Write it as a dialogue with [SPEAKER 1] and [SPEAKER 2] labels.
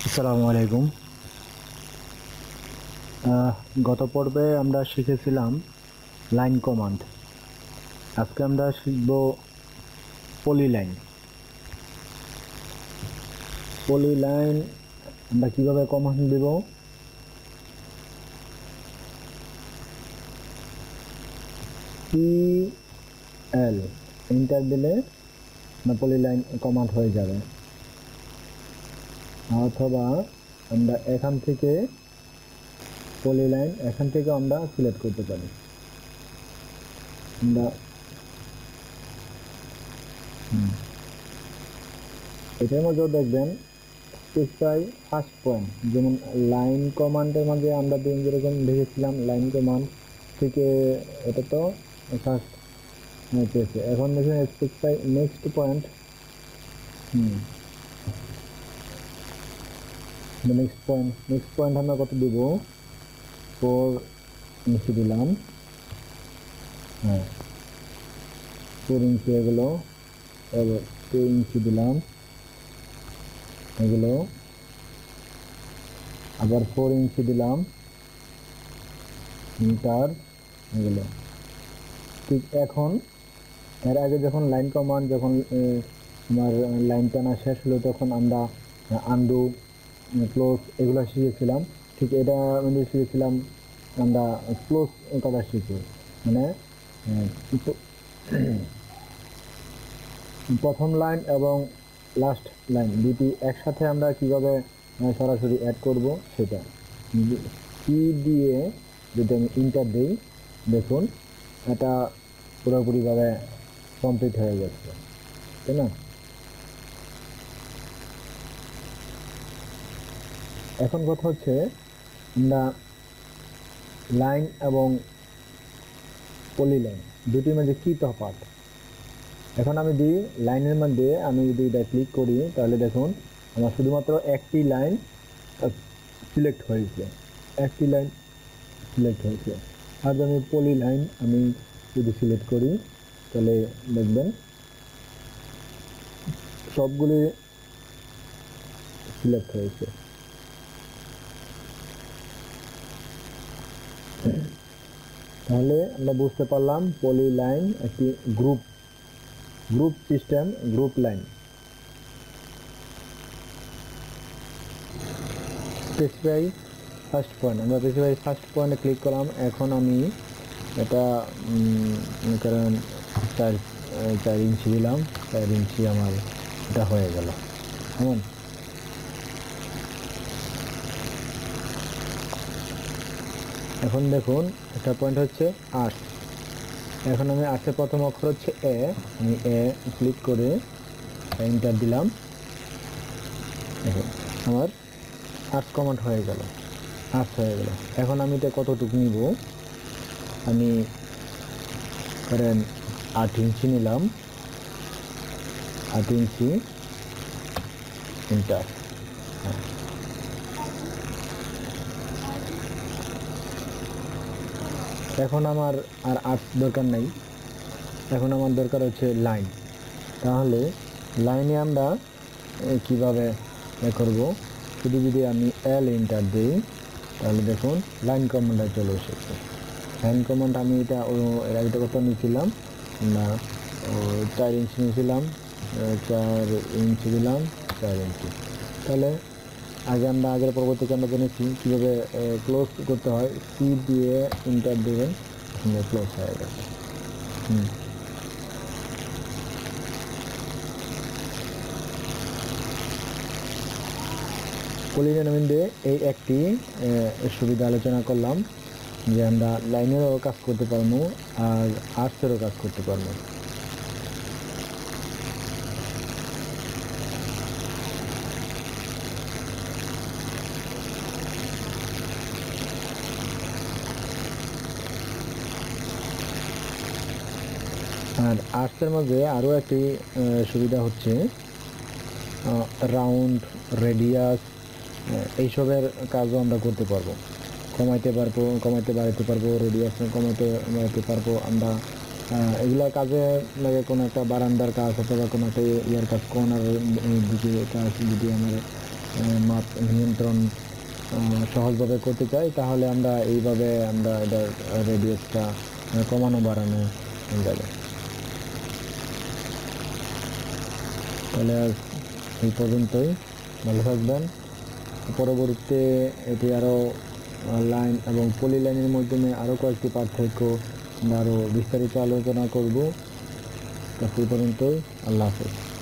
[SPEAKER 1] আসসালামু আলাইকুম। গত পর্বে আমরা শিখেছিলাম লাইন কমান্ড। আজকে আমরা শিখব পলিলাইন। পলিলাইন আমরা কিভাবে কমান্ড দেব? PL এন্টার দিলে পলিলাইন কমান্ড হয়ে যাবে, অথবা আমরা এখান থেকে পলিলাইন আমরা সিলেক্ট করতে পারি। আমরা এটার মধ্যেও দেখবেন স্পেসিফাই ফার্স্ট পয়েন্ট, যেমন লাইন কমান্ডের মাঝে আমরা যেরকম দেখেছিলাম লাইন কমান্ড থেকে এটা তো ফার্স্ট পেয়েছে। এখন দেখুন specify next point. Next point আমরা কত দিব? 4 ইঞ্চি দিলাম। হ্যাঁ, 4 ইঞ্চি এগুলো, 2 ইঞ্চি দিলাম এগুলো, আবার 4 ইঞ্চি দিলাম মিটার এগুলো। ঠিক এখন এর আগে যখন লাইন কমান্ড আমার লাইন টানা শেষ হলো তখন আমরা আন্ডু ক্লোজ এগুলো শিখেছিলাম। ঠিক এটা আমরা শিখেছিলাম, আমরা ক্লোজ কথা শিখি, মানে প্রথম লাইন এবং লাস্ট লাইন দুটি একসাথে আমরা কিভাবে সরাসরি অ্যাড করব সেটা। কি দিয়ে যদি আমি ইন্টার দিই, দেখুন এটা পুরোপুরিভাবে কমপ্লিট হয়ে যাচ্ছে, তাই না? এখন কথা হচ্ছে আমরা লাইন এবং পলিলাইন দুটির মধ্যে কি তফাৎ। এখন আমি দিই লাইনের মধ্যে, আমি যদি এটা ক্লিক করি তাহলে দেখুন আমার শুধুমাত্র একটি লাইন সিলেক্ট হয়েছে, একটি লাইন সিলেক্ট হয়েছে। আর আমি পলিলাইন আমি যদি সিলেক্ট করি তাহলে দেখবেন সবগুলি সিলেক্ট হয়েছে। তাহলে আমরা বুঝতে পারলাম পলিলাইন একটি group system, group line. Specify first point, আমরা স্পেসিফাই ফার্স্ট পয়েন্টে ক্লিক করলাম। এখন আমি এটা কারণ 4 ইঞ্চি দিলাম, 4 ইঞ্চি আমার এটা হয়ে গেল। কেমন? এখন দেখুন একটা পয়েন্ট হচ্ছে 8। এখন আমি 8-এর প্রথম অক্ষর হচ্ছে এ, আমি এ ক্লিক করে এন্টার দিলাম। দেখুন আমার 8 কমান্ড হয়ে গেল, 8 হয়ে গেল। এখন আমি এটা কতটুকু নিব? আমি ধরেন 8 ইঞ্চি নিলাম, 8 ইঞ্চি এন্টার। এখন আমার আর 8 দরকার নাই, এখন আমার দরকার হচ্ছে লাইন। তাহলে লাইনে আমরা কিভাবে করব? শুধু যদি আমি এল এন্টার দিই তাহলে দেখুন লাইন কমান্ডটা চলে এসেছে। লাইন কমান্ড আমি এটা এর আগে কত নিয়েছিলাম না, 4 ইঞ্চি নিয়েছিলাম, 4 ইঞ্চি দিলাম, 4 ইঞ্চি। তাহলে আগের পরবর্তীতে আমরা জেনেছি কীভাবে ক্লোজ করতে হয়। সি দিয়ে ইন্টার দেবেন, ক্লোজ হয়ে গেছে। পলিলাইনে এই একটি সুবিধা আলোচনা করলাম যে আমরা লাইনেরও কাজ করতে পারবো আর আর্টসেরও কাজ করতে পারবো। আর আর্টসের মধ্যে আরও একটি সুবিধা হচ্ছে রাউন্ড, রেডিয়াস এইসবের কাজও আমরা করতে পারবো। কমাইতে বাড়াতে পারবো, রেডিয়াস কমাইতে বাড়াতে পারবো আমরা। এগুলা কাজে লাগে, কোনো একটা বারান্দার কাজ অথবা কোনো একটা ইয়ার কাজ, কর্নার দিকে কাজ যদি আমার মাপ নিয়ন্ত্রণ সহজভাবে করতে চাই, তাহলে আমরা এইভাবে আমরা এটার রেডিয়াসটা কমানো বাড়ানো যাবে। তাহলে আজ এই পর্যন্তই, ভালো থাকবেন। পরবর্তীতে এটি আরও লাইন এবং পলি লাইনের মাধ্যমে আরও কয়েকটি পার্থক্য আমরা আরও বিস্তারিত আলোচনা করব। সেই পর্যন্তই, আল্লাহ হাফেজ।